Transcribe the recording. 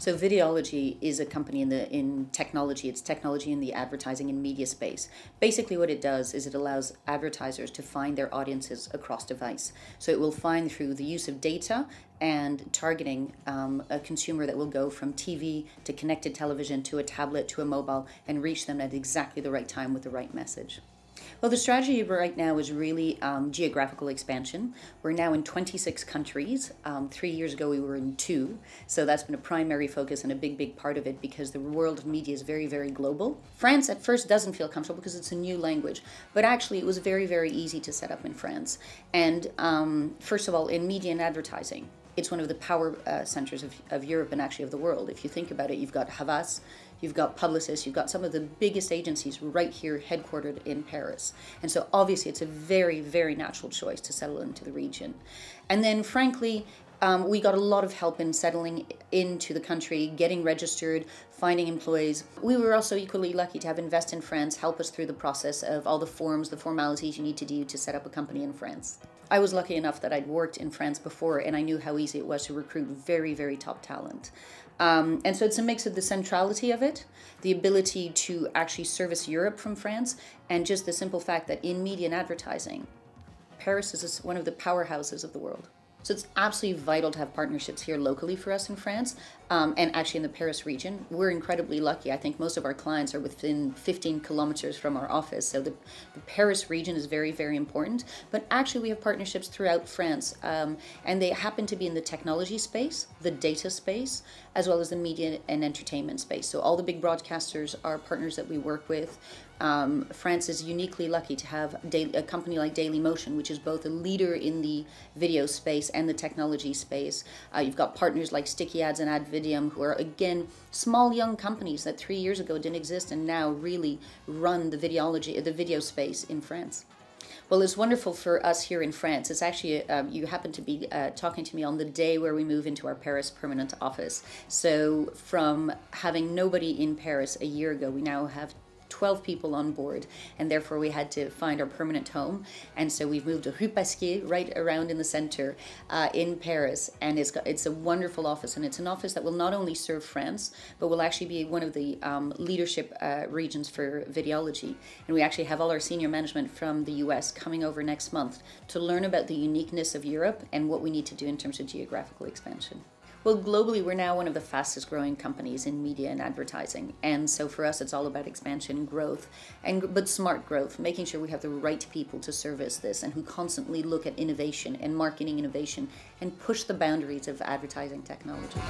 So Videology is a company in technology. It's technology in the advertising and media space. Basically what it does is it allows advertisers to find their audiences across device. So it will find through the use of data and targeting a consumer that will go from TV to connected television to a tablet to a mobile and reach them at exactly the right time with the right message. Well, the strategy right now is really geographical expansion. We're now in 26 countries. 3 years ago, we were in 2. So that's been a primary focus and a big part of it because the world of media is very global. France at first doesn't feel comfortable because it's a new language, but actually it was very easy to set up in France. And first of all, in media and advertising, it's one of the power centers of Europe and actually of the world. If you think about it, you've got Havas, you've got Publicis, you've got some of the biggest agencies right here headquartered in Paris. And so obviously it's a very natural choice to settle into the region. And then frankly, we got a lot of help in settling into the country, getting registered, finding employees. We were also equally lucky to have Invest in France help us through the process of all the forms, the formalities you need to do to set up a company in France. I was lucky enough that I'd worked in France before and I knew how easy it was to recruit very top talent. And so it's a mix of the centrality of it, the ability to actually service Europe from France, and just the simple fact that in media and advertising, Paris is one of the powerhouses of the world. So it's absolutely vital to have partnerships here locally for us in France and actually in the Paris region. We're incredibly lucky. I think most of our clients are within 15 kilometers from our office. So the Paris region is very important. But actually we have partnerships throughout France and they happen to be in the technology space, the data space, as well as the media and entertainment space. So all the big broadcasters are partners that we work with. France is uniquely lucky to have a company like Dailymotion, which is both a leader in the video space and the technology space. You've got partners like Sticky Ads and Advidium, who are, again, small young companies that 3 years ago didn't exist and now really run the video space in France. Well, it's wonderful for us here in France. It's actually, you happen to be talking to me on the day where we move into our Paris permanent office. So from having nobody in Paris a year ago, we now have 12 people on board, and therefore we had to find our permanent home. And so we've moved to Rue Pasquier, right around in the center in Paris, and it's a wonderful office, and it's an office that will not only serve France, but will actually be one of the leadership regions for Videology. And we actually have all our senior management from the US coming over next month to learn about the uniqueness of Europe and what we need to do in terms of geographical expansion. Well, globally, we're now one of the fastest growing companies in media and advertising. And so for us, it's all about expansion and growth, but smart growth, making sure we have the right people to service this and who constantly look at innovation and marketing innovation and push the boundaries of advertising technology.